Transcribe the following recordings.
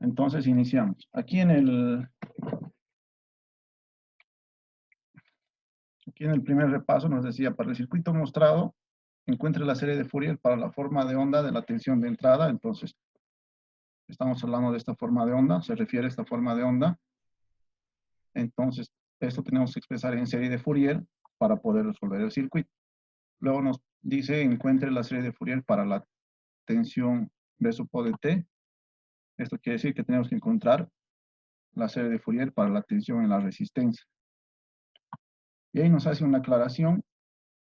Entonces iniciamos. Aquí en el primer repaso nos decía, para el circuito mostrado, encuentre la serie de Fourier para la forma de onda de la tensión de entrada. Entonces, estamos hablando de esta forma de onda, se refiere a esta forma de onda. Entonces, esto tenemos que expresar en serie de Fourier para poder resolver el circuito. Luego nos dice, encuentre la serie de Fourier para la tensión B sub O de T. Esto quiere decir que tenemos que encontrar la serie de Fourier para la tensión en la resistencia. Y ahí nos hace una aclaración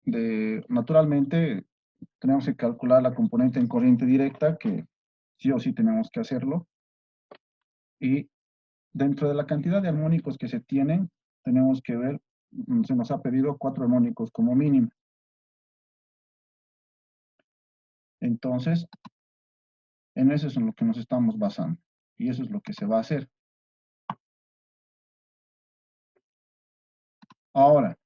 de, naturalmente, tenemos que calcular la componente en corriente directa, que sí o sí tenemos que hacerlo. Y dentro de la cantidad de armónicos que se tienen, tenemos que ver, se nos ha pedido 4 armónicos como mínimo. Entonces, en eso es en lo que nos estamos basando. Y eso es lo que se va a hacer. Ahora,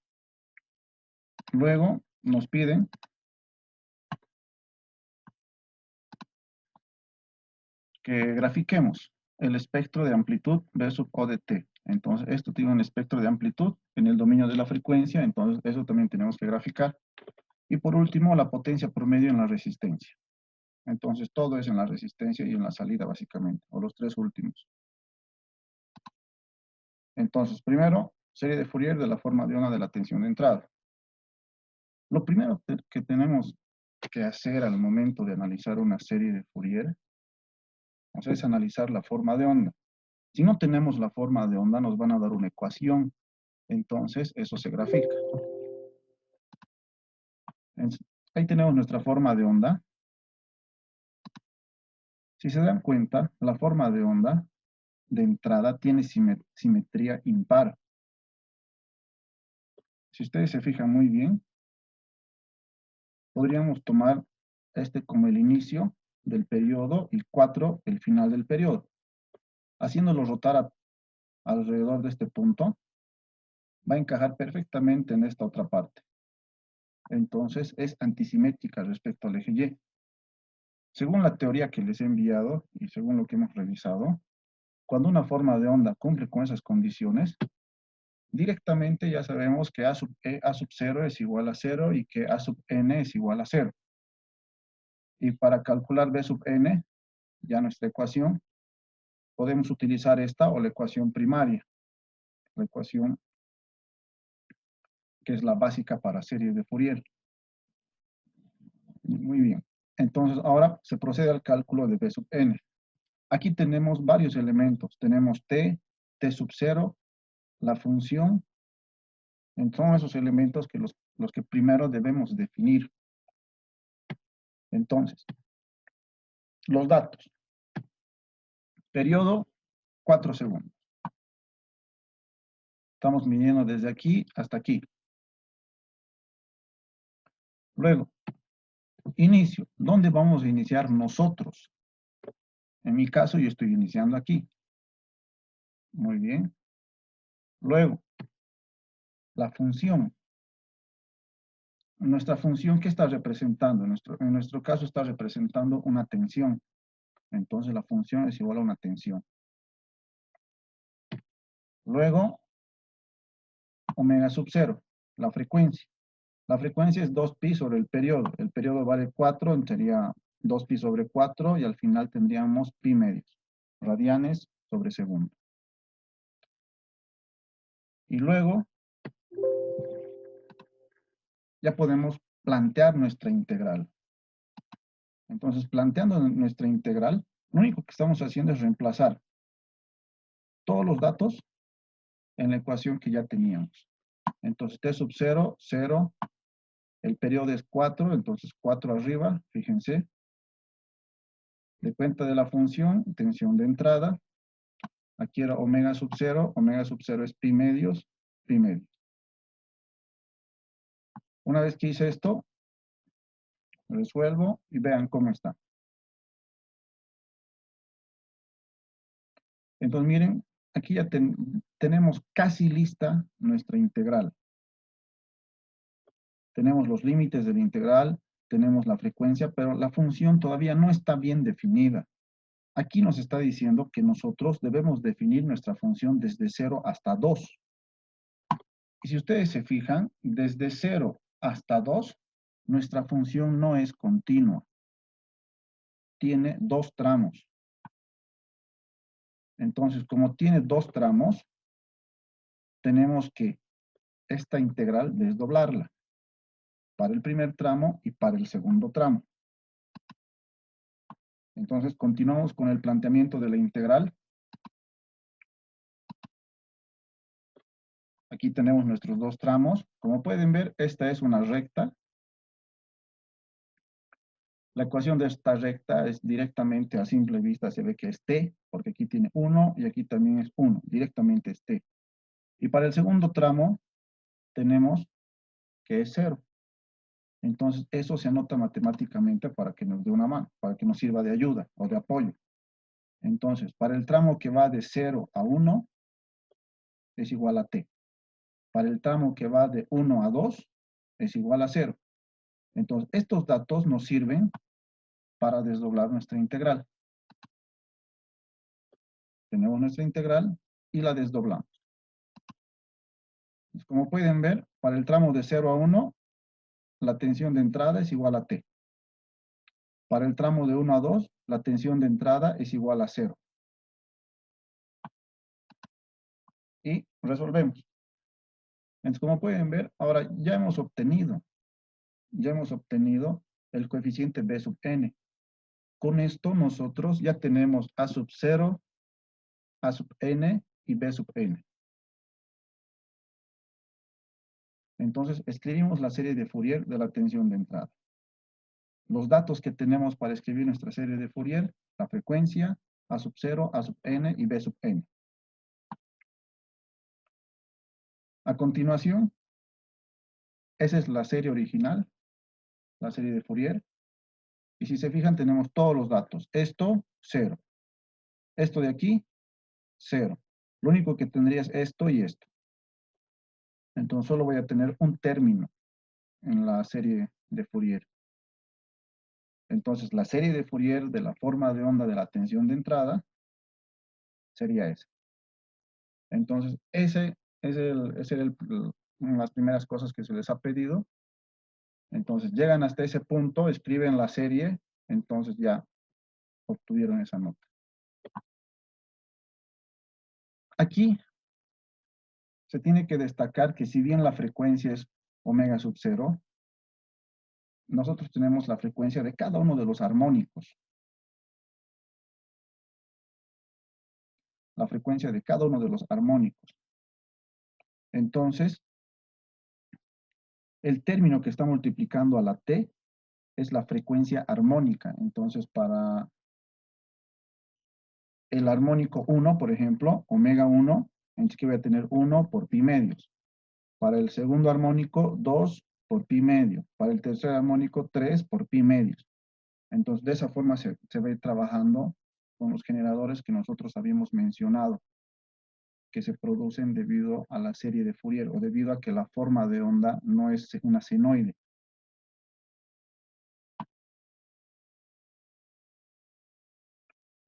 luego nos piden que grafiquemos el espectro de amplitud B sub O de T. Entonces, esto tiene un espectro de amplitud en el dominio de la frecuencia, entonces eso también tenemos que graficar. Y por último, la potencia promedio en la resistencia. Entonces, todo es en la resistencia y en la salida, básicamente, o los 3 últimos. Entonces, primero, serie de Fourier de la forma de onda de la tensión de entrada. Lo primero que tenemos que hacer al momento de analizar una serie de Fourier, es analizar la forma de onda. Si no tenemos la forma de onda, nos van a dar una ecuación. Entonces, eso se grafica. Ahí tenemos nuestra forma de onda. Si se dan cuenta, la forma de onda de entrada tiene simetría impar. Si ustedes se fijan muy bien, podríamos tomar este como el inicio del periodo y 4 el final del periodo. Haciéndolo rotar alrededor de este punto, va a encajar perfectamente en esta otra parte. Entonces, es antisimétrica respecto al eje Y. Según la teoría que les he enviado y según lo que hemos revisado, cuando una forma de onda cumple con esas condiciones, directamente ya sabemos que A sub 0 es igual a 0 y que A sub n es igual a 0. Y para calcular B sub n, ya nuestra ecuación, podemos utilizar esta o la ecuación primaria, la ecuación que es la básica para series de Fourier. Muy bien. Entonces, ahora se procede al cálculo de B sub n. Aquí tenemos varios elementos. Tenemos t, t sub 0, la función. Son esos elementos que los que primero debemos definir. Entonces, los datos. Periodo, 4 segundos. Estamos midiendo desde aquí hasta aquí. Luego, inicio. ¿Dónde vamos a iniciar nosotros? En mi caso, yo estoy iniciando aquí. Muy bien. Luego, la función. Nuestra función, ¿qué está representando? En nuestro caso está representando una tensión. Entonces la función es igual a una tensión. Luego, omega sub 0, la frecuencia. La frecuencia es 2pi sobre el periodo. El periodo vale 4, sería 2pi sobre 4 y al final tendríamos pi medios, radianes sobre segundo. Y luego, ya podemos plantear nuestra integral. Entonces, planteando nuestra integral, lo único que estamos haciendo es reemplazar todos los datos en la ecuación que ya teníamos. Entonces, t sub 0, 0, el periodo es 4, entonces 4 arriba, fíjense. De cuenta de la función, tensión de entrada. Aquí era omega sub 0 es pi medios, pi medios. Una vez que hice esto, resuelvo y vean cómo está. Entonces miren, aquí ya tenemos casi lista nuestra integral. Tenemos los límites de la integral, tenemos la frecuencia, pero la función todavía no está bien definida. Aquí nos está diciendo que nosotros debemos definir nuestra función desde 0 hasta 2. Y si ustedes se fijan, desde 0 hasta 2, nuestra función no es continua. Tiene dos tramos. Entonces, como tiene dos tramos, tenemos que esta integral desdoblarla para el primer tramo y para el segundo tramo. Entonces, continuamos con el planteamiento de la integral. Aquí tenemos nuestros dos tramos. Como pueden ver, esta es una recta. La ecuación de esta recta es directamente a simple vista, se ve que es t, porque aquí tiene 1 y aquí también es 1, directamente es t. Y para el segundo tramo tenemos que es 0. Entonces eso se anota matemáticamente para que nos dé una mano, para que nos sirva de ayuda o de apoyo. Entonces, para el tramo que va de 0 a 1 es igual a t. Para el tramo que va de 1 a 2 es igual a 0. Entonces, estos datos nos sirven para desdoblar nuestra integral. Tenemos nuestra integral y la desdoblamos. Como pueden ver, para el tramo de 0 a 1, la tensión de entrada es igual a T. Para el tramo de 1 a 2, la tensión de entrada es igual a 0. Y resolvemos. Entonces, como pueden ver, ahora ya hemos obtenido el coeficiente B sub n. Con esto nosotros ya tenemos A sub 0, A sub n y B sub n. Entonces, escribimos la serie de Fourier de la tensión de entrada. Los datos que tenemos para escribir nuestra serie de Fourier, la frecuencia, A sub 0, A sub n y B sub n. A continuación, esa es la serie original, la serie de Fourier. Y si se fijan, tenemos todos los datos. Esto, 0. Esto de aquí, 0. Lo único que tendría es esto y esto. Entonces solo voy a tener un término en la serie de Fourier. Entonces la serie de Fourier de la forma de onda de la tensión de entrada sería esa. Entonces ese es una de las primeras cosas que se les ha pedido. Entonces llegan hasta ese punto, escriben la serie, entonces ya obtuvieron esa nota. Aquí se tiene que destacar que si bien la frecuencia es omega sub 0, nosotros tenemos la frecuencia de cada uno de los armónicos. La frecuencia de cada uno de los armónicos. Entonces, el término que está multiplicando a la t es la frecuencia armónica. Entonces, para el armónico 1, por ejemplo, omega 1, entonces que voy a tener 1 por pi medios. Para el segundo armónico, 2 por pi medio. Para el tercer armónico, 3 por pi medios. Entonces, de esa forma se va a ir trabajando con los generadores que nosotros habíamos mencionado, que se producen debido a la serie de Fourier o debido a que la forma de onda no es una senoide.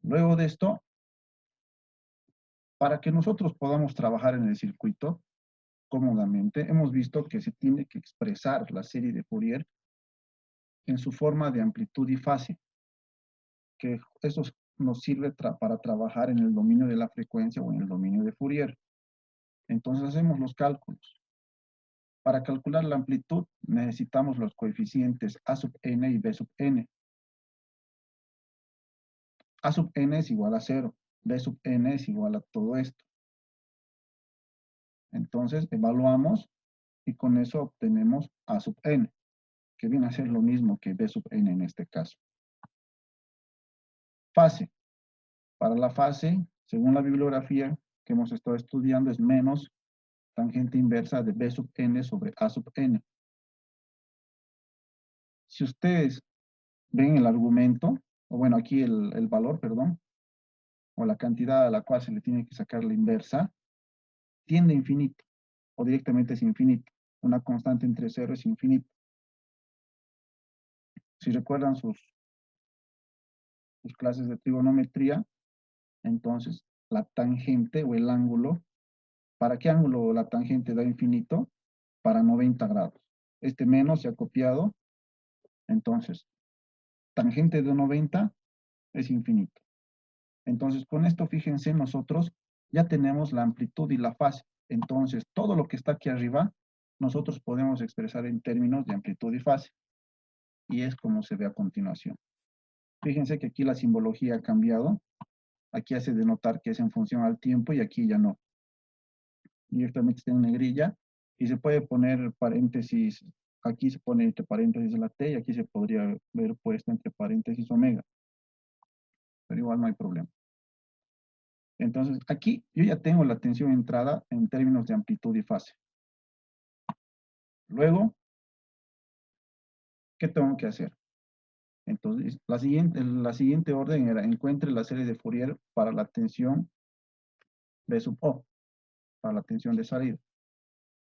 Luego de esto, para que nosotros podamos trabajar en el circuito cómodamente, hemos visto que se tiene que expresar la serie de Fourier en su forma de amplitud y fase, que eso nos sirve para trabajar en el dominio de la frecuencia o en el dominio de Fourier. Entonces hacemos los cálculos. Para calcular la amplitud necesitamos los coeficientes A sub n y B sub n. A sub n es igual a 0, B sub n es igual a todo esto. Entonces evaluamos y con eso obtenemos A sub n, que viene a ser lo mismo que B sub n en este caso. Fase. Para la fase, según la bibliografía que hemos estado estudiando, es menos tangente inversa de B sub n sobre A sub n. Si ustedes ven el argumento, o bueno, aquí el valor, perdón, o la cantidad a la cual se le tiene que sacar la inversa, tiende a infinito, o directamente es infinito. Una constante entre 0 es infinito. Si recuerdan sus tus clases de trigonometría, entonces la tangente o el ángulo, ¿para qué ángulo la tangente da infinito? Para 90 grados. Este menos se ha copiado, entonces tangente de 90 es infinito. Entonces con esto, fíjense, nosotros ya tenemos la amplitud y la fase. Entonces todo lo que está aquí arriba, nosotros podemos expresar en términos de amplitud y fase. Y es como se ve a continuación. Fíjense que aquí la simbología ha cambiado. Aquí hace denotar que es en función al tiempo y aquí ya no. Directamente está en negrilla y se puede poner paréntesis. Aquí se pone entre paréntesis la T y aquí se podría ver puesta entre paréntesis omega. Pero igual no hay problema. Entonces aquí yo ya tengo la tensión entrada en términos de amplitud y fase. Luego, ¿qué tengo que hacer? Entonces, la siguiente orden era encuentre la serie de Fourier para la tensión B sub O, para la tensión de salida.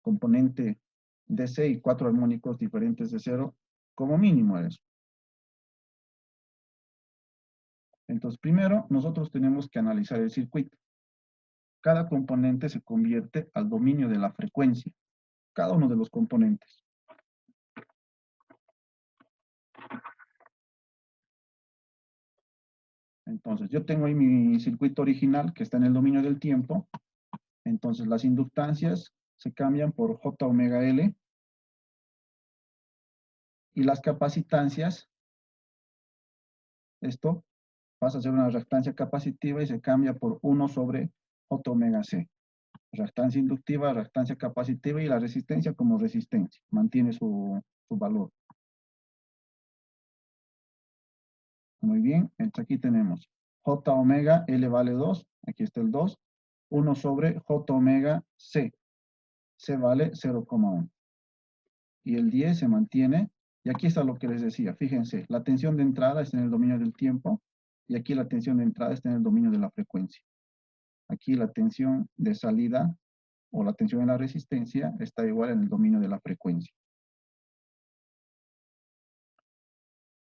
Componente DC y 4 armónicos diferentes de 0, como mínimo eso. Entonces, primero, nosotros tenemos que analizar el circuito. Cada componente se convierte al dominio de la frecuencia. Cada uno de los componentes. Entonces, yo tengo ahí mi circuito original que está en el dominio del tiempo. Entonces, las inductancias se cambian por J omega L. Y las capacitancias, esto pasa a ser una reactancia capacitiva y se cambia por 1 sobre J omega C. Reactancia inductiva, reactancia capacitiva y la resistencia como resistencia. Mantiene su valor. Muy bien, entonces aquí tenemos J omega L vale 2, aquí está el 2, 1 sobre J omega C. C vale 0,1. Y el 10 se mantiene. Y aquí está lo que les decía. Fíjense, la tensión de entrada está en el dominio del tiempo y aquí la tensión de entrada está en el dominio de la frecuencia. Aquí la tensión de salida o la tensión en la resistencia está igual en el dominio de la frecuencia.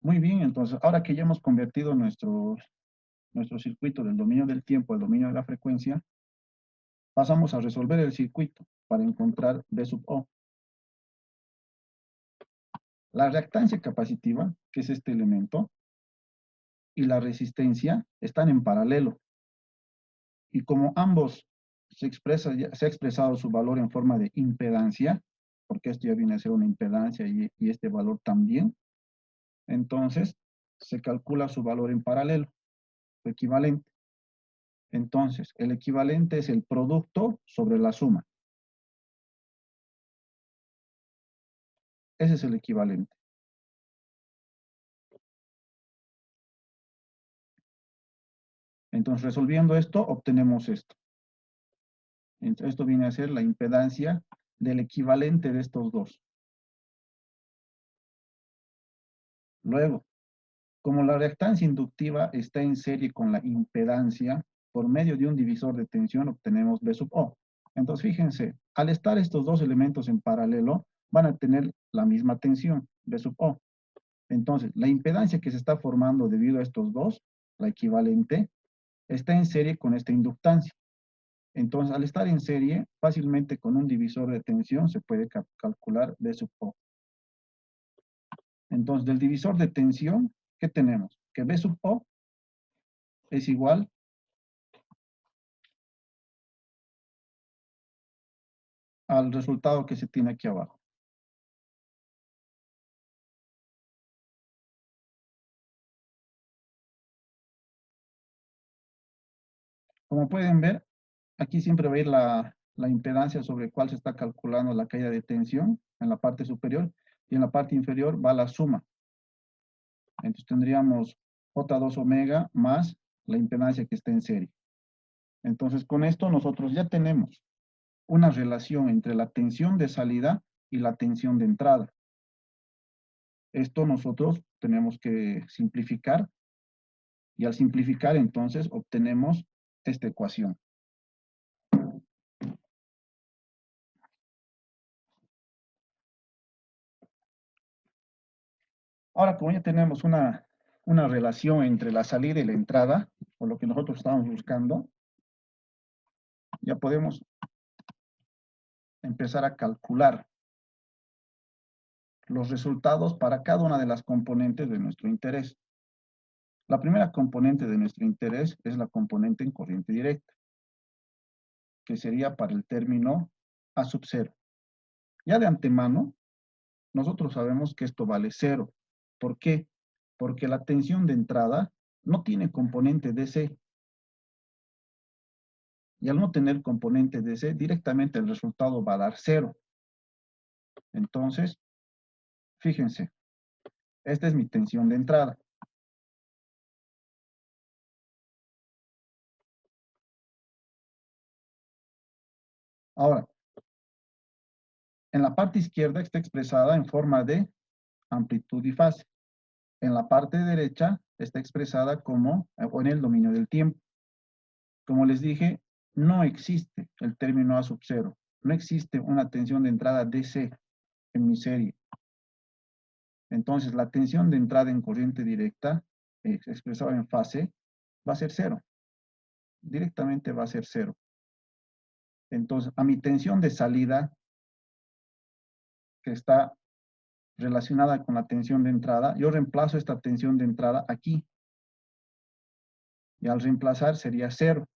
Muy bien, entonces ahora que ya hemos convertido nuestro circuito del dominio del tiempo al dominio de la frecuencia, pasamos a resolver el circuito para encontrar B sub O. La reactancia capacitiva, que es este elemento, y la resistencia están en paralelo. Y como ambos se ha expresado su valor en forma de impedancia, porque esto ya viene a ser una impedancia y este valor también, entonces se calcula su valor en paralelo, su equivalente. Entonces, el equivalente es el producto sobre la suma. Ese es el equivalente. Entonces, resolviendo esto, obtenemos esto. Entonces, esto viene a ser la impedancia del equivalente de estos dos. Luego, como la reactancia inductiva está en serie con la impedancia, por medio de un divisor de tensión obtenemos B sub O. Entonces, fíjense, al estar estos dos elementos en paralelo, van a tener la misma tensión, B sub O. Entonces, la impedancia que se está formando debido a estos dos, la equivalente, está en serie con esta inductancia. Entonces, al estar en serie, fácilmente con un divisor de tensión se puede calcular B sub O. Entonces, del divisor de tensión, ¿qué tenemos? Que B sub O es igual al resultado que se tiene aquí abajo. Como pueden ver, aquí siempre va a ir la impedancia sobre cuál se está calculando la caída de tensión en la parte superior y en la parte inferior va la suma. Entonces tendríamos J2 omega más la impedancia que está en serie. Entonces con esto nosotros ya tenemos una relación entre la tensión de salida y la tensión de entrada. Esto nosotros tenemos que simplificar y al simplificar entonces obtenemos esta ecuación. Ahora, como ya tenemos una una relación entre la salida y la entrada, o lo que nosotros estamos buscando, ya podemos empezar a calcular los resultados para cada una de las componentes de nuestro interés. La primera componente de nuestro interés es la componente en corriente directa, que sería para el término A sub 0. Ya de antemano, nosotros sabemos que esto vale 0. ¿Por qué? Porque la tensión de entrada no tiene componente DC. Y al no tener componente DC, directamente el resultado va a dar 0. Entonces, fíjense, esta es mi tensión de entrada. Ahora, en la parte izquierda está expresada en forma de amplitud y fase. En la parte derecha está expresada como o en el dominio del tiempo. Como les dije, no existe el término A sub 0. No existe una tensión de entrada DC en mi serie. Entonces, la tensión de entrada en corriente directa, expresada en fase, va a ser 0. Directamente va a ser 0. Entonces, a mi tensión de salida, que está relacionada con la tensión de entrada, yo reemplazo esta tensión de entrada aquí. Y al reemplazar sería 0.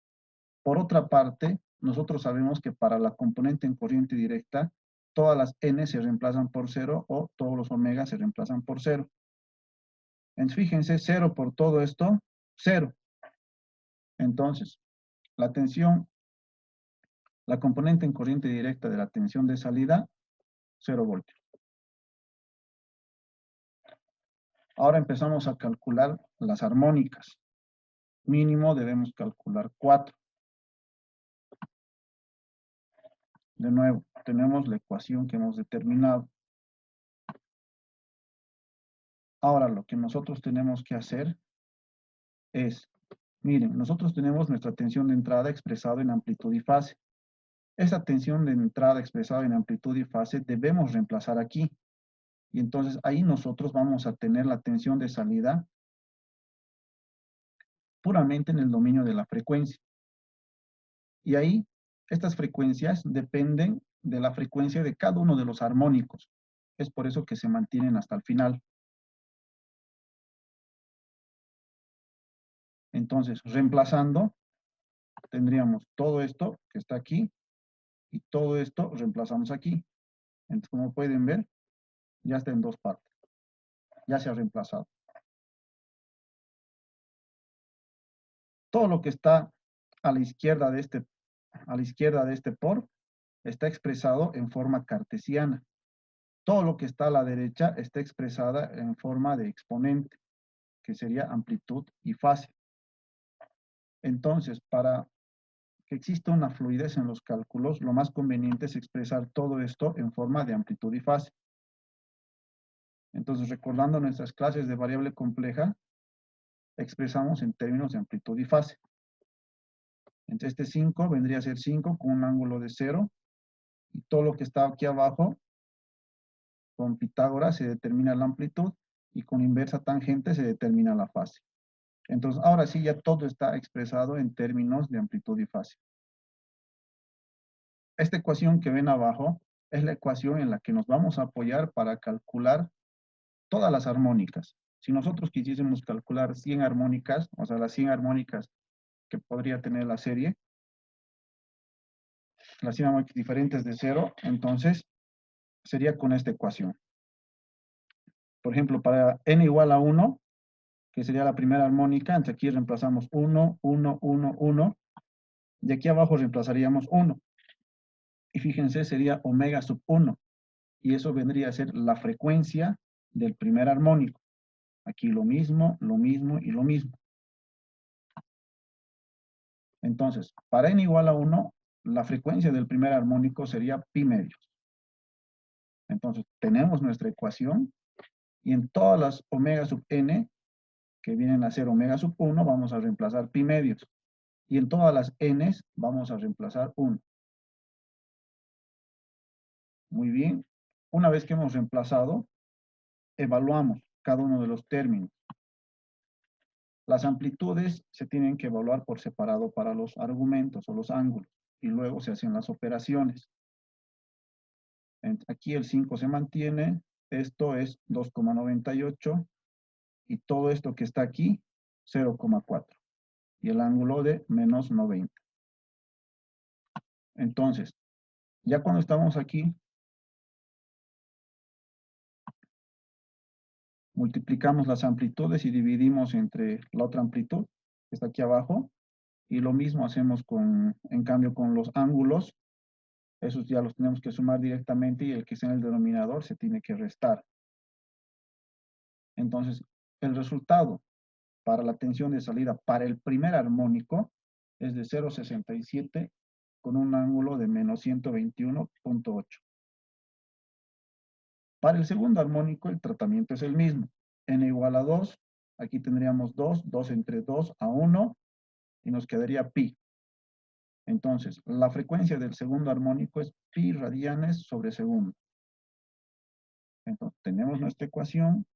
Por otra parte, nosotros sabemos que para la componente en corriente directa, todas las n se reemplazan por 0 o todos los omega se reemplazan por 0. Entonces, fíjense, 0 por todo esto, 0. Entonces, la tensión, la componente en corriente directa de la tensión de salida, 0 voltios. Ahora empezamos a calcular las armónicas. Mínimo debemos calcular 4. De nuevo, tenemos la ecuación que hemos determinado. Ahora lo que nosotros tenemos que hacer es, miren, nosotros tenemos nuestra tensión de entrada expresada en amplitud y fase. Esa tensión de entrada expresada en amplitud y fase debemos reemplazar aquí. Y entonces ahí nosotros vamos a tener la tensión de salida puramente en el dominio de la frecuencia. Y ahí, estas frecuencias dependen de la frecuencia de cada uno de los armónicos. Es por eso que se mantienen hasta el final. Entonces, reemplazando, tendríamos todo esto que está aquí y todo esto reemplazamos aquí. Entonces, como pueden ver, ya está en dos partes. Ya se ha reemplazado. Todo lo que está a la izquierda de este por está expresado en forma cartesiana. Todo lo que está a la derecha está expresada en forma de exponente, que sería amplitud y fase. Entonces, para que exista una fluidez en los cálculos, lo más conveniente es expresar todo esto en forma de amplitud y fase. Entonces, recordando nuestras clases de variable compleja, expresamos en términos de amplitud y fase. Entonces, este 5 vendría a ser 5 con un ángulo de 0, y todo lo que está aquí abajo, con Pitágoras se determina la amplitud, y con inversa tangente se determina la fase. Entonces, ahora sí ya todo está expresado en términos de amplitud y fase. Esta ecuación que ven abajo es la ecuación en la que nos vamos a apoyar para calcular todas las armónicas. Si nosotros quisiésemos calcular 100 armónicas, o sea, las 100 armónicas que podría tener la serie, las 100 armónicas diferentes de 0, entonces sería con esta ecuación. Por ejemplo, para n igual a 1, que sería la primera armónica, entonces aquí reemplazamos 1, 1, 1, 1, y aquí abajo reemplazaríamos 1. Y fíjense, sería omega sub 1, y eso vendría a ser la frecuencia del primer armónico. Aquí lo mismo y lo mismo. Entonces, para n igual a 1, la frecuencia del primer armónico sería pi medios. Entonces, tenemos nuestra ecuación, y en todas las omega sub n, que vienen a ser omega sub 1, vamos a reemplazar pi medios. Y en todas las n vamos a reemplazar 1. Muy bien. Una vez que hemos reemplazado, evaluamos cada uno de los términos. Las amplitudes se tienen que evaluar por separado para los argumentos o los ángulos, y luego se hacen las operaciones. Aquí el 5 se mantiene, esto es 2,98, y todo esto que está aquí, 0,4, y el ángulo de menos 90. Entonces, ya cuando estamos aquí, multiplicamos las amplitudes y dividimos entre la otra amplitud, que está aquí abajo, y lo mismo hacemos en cambio con los ángulos. Esos ya los tenemos que sumar directamente y el que está en el denominador se tiene que restar. Entonces, el resultado para la tensión de salida para el primer armónico es de 0,67 con un ángulo de menos 121,8. Para el segundo armónico el tratamiento es el mismo. N igual a 2, aquí tendríamos 2 entre 2 a 1 y nos quedaría pi. Entonces, la frecuencia del segundo armónico es pi radianes sobre segundo. Entonces, tenemos nuestra ecuación.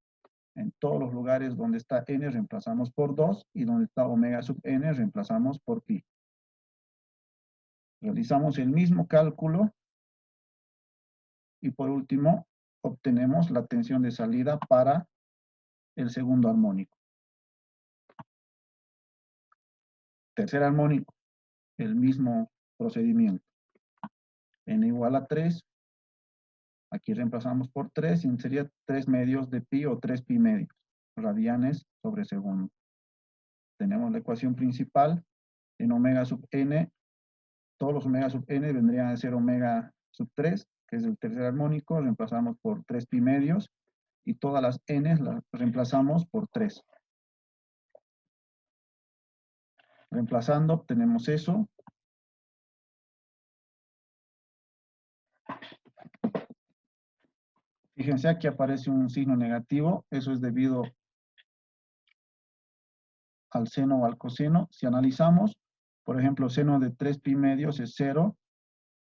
En todos los lugares donde está n reemplazamos por 2 y donde está omega sub n reemplazamos por pi. Realizamos el mismo cálculo y por último obtenemos la tensión de salida para el segundo armónico. Tercer armónico, el mismo procedimiento. N igual a 3. Aquí reemplazamos por 3 y sería 3 medios de pi o 3 pi medios, radianes sobre segundo. Tenemos la ecuación principal en omega sub n. Todos los omega sub n vendrían a ser omega sub 3, que es el tercer armónico, reemplazamos por 3 pi medios, y todas las n las reemplazamos por 3. Reemplazando, obtenemos eso. Fíjense, aquí aparece un signo negativo, eso es debido al seno o al coseno. Si analizamos, por ejemplo, seno de 3 pi medios es 0,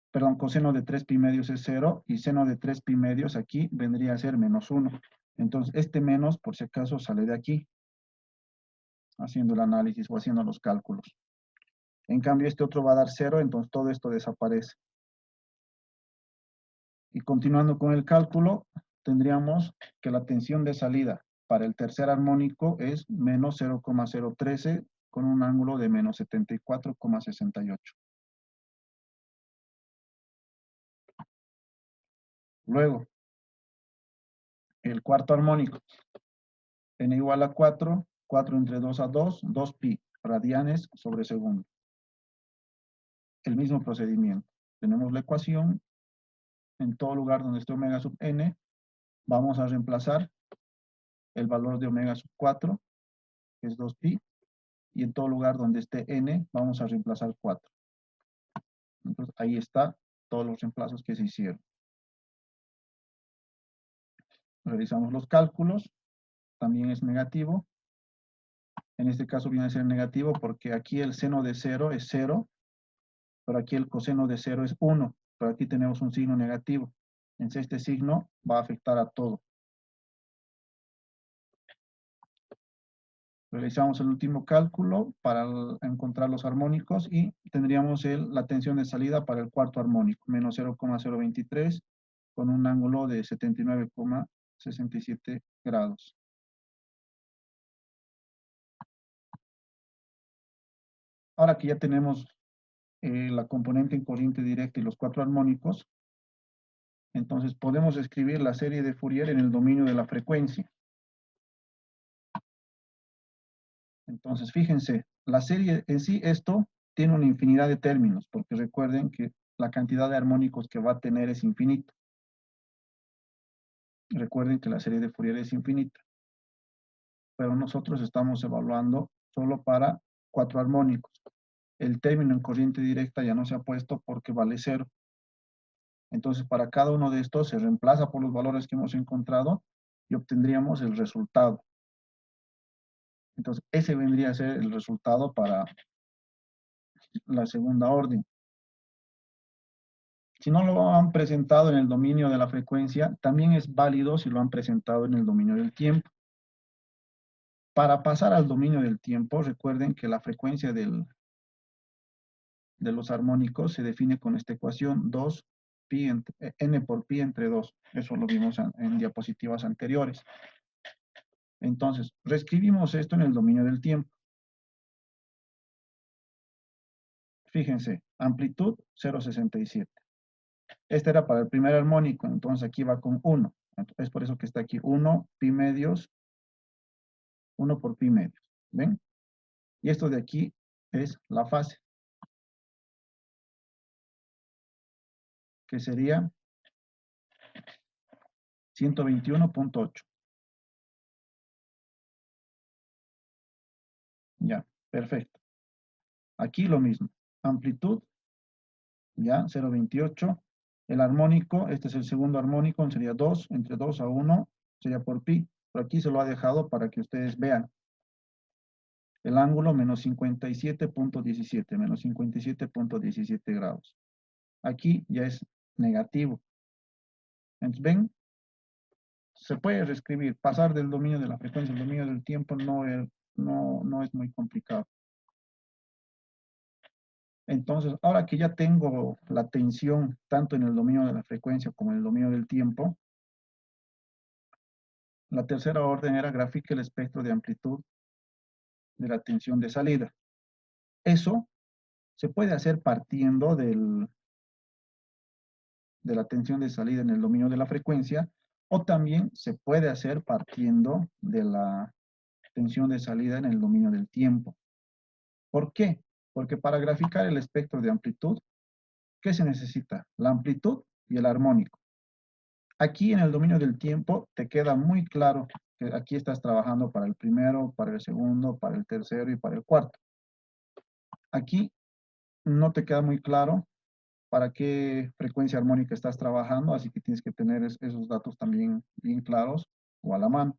perdón, coseno de 3 pi medios es 0, y seno de 3 pi medios aquí vendría a ser menos 1. Entonces, este menos, por si acaso, sale de aquí, haciendo el análisis o haciendo los cálculos. En cambio, este otro va a dar 0, entonces todo esto desaparece. Y continuando con el cálculo, tendríamos que la tensión de salida para el tercer armónico es menos 0,013 con un ángulo de menos 74,68. Luego, el cuarto armónico, n igual a 4, 4 entre 2 a 2, 2 pi radianes sobre segundo. El mismo procedimiento. Tenemos la ecuación. En todo lugar donde esté omega sub n, vamos a reemplazar el valor de omega sub 4, que es 2 pi, y en todo lugar donde esté n, vamos a reemplazar 4. Entonces, ahí está todos los reemplazos que se hicieron. Realizamos los cálculos, también es negativo. En este caso viene a ser negativo porque aquí el seno de 0 es 0, pero aquí el coseno de 0 es 1, pero aquí tenemos un signo negativo. Entonces, este signo va a afectar a todo. Realizamos el último cálculo para encontrar los armónicos y tendríamos la tensión de salida para el cuarto armónico, menos 0,023 con un ángulo de 79,67 grados. Ahora que ya tenemos la componente en corriente directa y los cuatro armónicos, entonces podemos escribir la serie de Fourier en el dominio de la frecuencia. Entonces, fíjense, la serie en sí, esto tiene una infinidad de términos, porque recuerden que la cantidad de armónicos que va a tener es infinita. Recuerden que la serie de Fourier es infinita. Pero nosotros estamos evaluando solo para 4 armónicos. El término en corriente directa ya no se ha puesto porque vale 0. Entonces, para cada uno de estos se reemplaza por los valores que hemos encontrado y obtendríamos el resultado. Entonces, ese vendría a ser el resultado para la segunda orden. Si no lo han presentado en el dominio de la frecuencia, también es válido si lo han presentado en el dominio del tiempo. Para pasar al dominio del tiempo, recuerden que la frecuencia de los armónicos se define con esta ecuación 2 pi n por pi entre 2. Eso lo vimos en diapositivas anteriores. Entonces, reescribimos esto en el dominio del tiempo. Fíjense, amplitud 0,67. Este era para el primer armónico, entonces aquí va con 1. Es por eso que está aquí 1 pi medios, 1 por pi medios. ¿Ven? Y esto de aquí es la fase, que sería 121.8. Ya, perfecto. Aquí lo mismo. Amplitud, ya, 0,28. El armónico, este es el segundo armónico, sería 2, entre 2 a 1, sería por pi. Por aquí se lo ha dejado para que ustedes vean. El ángulo menos 57.17, menos 57.17 grados. Aquí ya es negativo. Entonces, ven, se puede reescribir. Pasar del dominio de la frecuencia al dominio del tiempo no es muy complicado. Entonces, ahora que ya tengo la tensión tanto en el dominio de la frecuencia como en el dominio del tiempo, la tercera orden era grafique el espectro de amplitud de la tensión de salida. Eso se puede hacer partiendo de la tensión de salida en el dominio de la frecuencia, o también se puede hacer partiendo de la tensión de salida en el dominio del tiempo. ¿Por qué? Porque para graficar el espectro de amplitud, ¿qué se necesita? La amplitud y el armónico. Aquí en el dominio del tiempo te queda muy claro que aquí estás trabajando para el primero, para el segundo, para el tercero y para el cuarto. Aquí no te queda muy claro para qué frecuencia armónica estás trabajando, así que tienes que tener esos datos también bien claros o a la mano.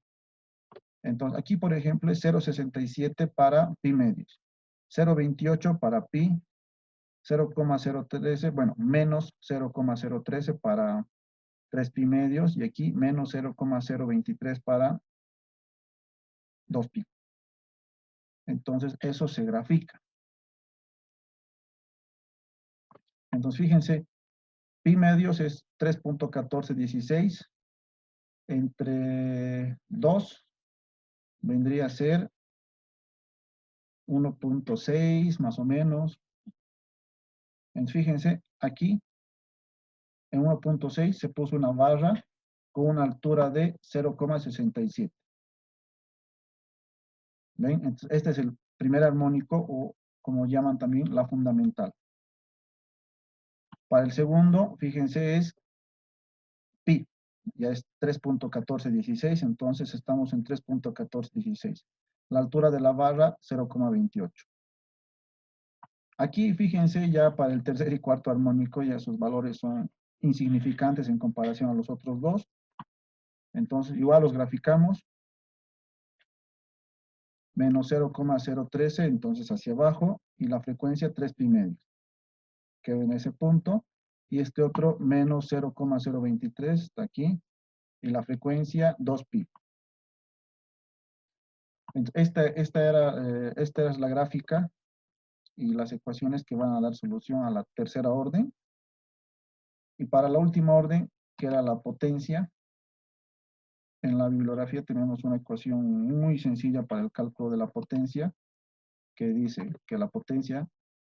Entonces, aquí, por ejemplo, es 0,67 para pi medios, 0,28 para pi, 0,013, bueno, menos 0,013 para 3 pi medios, y aquí menos 0,023 para 2 pi. Entonces, eso se grafica. Entonces, fíjense, pi medios es 3.1416, entre 2 vendría a ser 1.6 más o menos. Entonces, fíjense, aquí en 1.6 se puso una barra con una altura de 0,67. ¿Ven? Entonces, este es el primer armónico, o como llaman también la fundamental. Para el segundo, fíjense, es pi. Ya es 3.1416, entonces estamos en 3.1416. La altura de la barra, 0,28. Aquí, fíjense, ya para el tercer y cuarto armónico, ya sus valores son insignificantes en comparación a los otros dos. Entonces, igual los graficamos. Menos 0,013, entonces hacia abajo, y la frecuencia 3 pi medios. Queda en ese punto. Y este otro, menos 0,023, está aquí, y la frecuencia 2 pi. Esta es la gráfica y las ecuaciones que van a dar solución a la tercera orden. Y para la última orden, que era la potencia, en la bibliografía tenemos una ecuación muy sencilla para el cálculo de la potencia, que dice que la potencia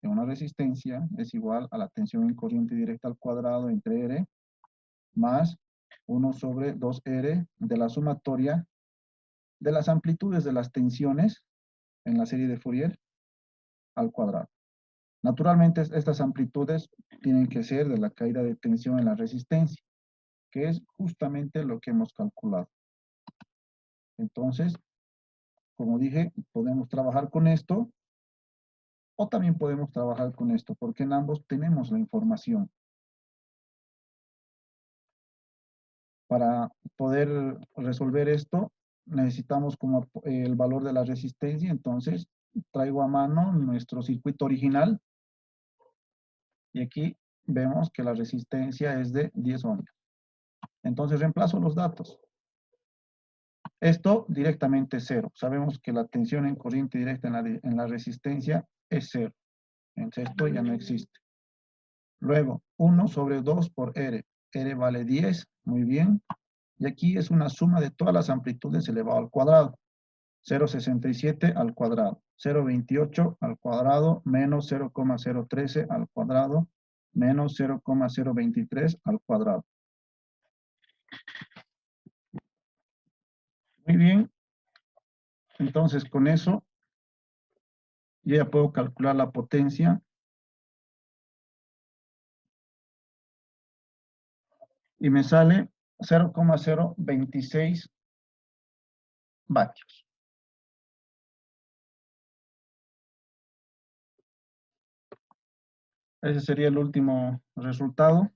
de una resistencia es igual a la tensión en corriente directa al cuadrado entre R más 1 sobre 2R de la sumatoria de las amplitudes de las tensiones en la serie de Fourier al cuadrado. Naturalmente, estas amplitudes tienen que ser de la caída de tensión en la resistencia, que es justamente lo que hemos calculado. Entonces, como dije, podemos trabajar con esto, o también podemos trabajar con esto, porque en ambos tenemos la información. Para poder resolver esto, necesitamos como el valor de la resistencia. Entonces, traigo a mano nuestro circuito original, y aquí vemos que la resistencia es de 10 ohms. Entonces, reemplazo los datos. Esto directamente 0. Sabemos que la tensión en corriente directa en la resistencia es 0. Entonces esto ya no existe. Luego, 1 sobre 2 por R. R vale 10, muy bien. Y aquí es una suma de todas las amplitudes elevado al cuadrado. 0,67 al cuadrado, 0,28 al cuadrado, menos 0,013 al cuadrado, menos 0,023 al cuadrado. Muy bien. Entonces, con eso, yo ya puedo calcular la potencia. Y me sale 0,026 vatios. Ese sería el último resultado.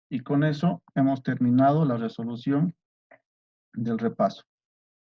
Y con eso hemos terminado la resolución del repaso.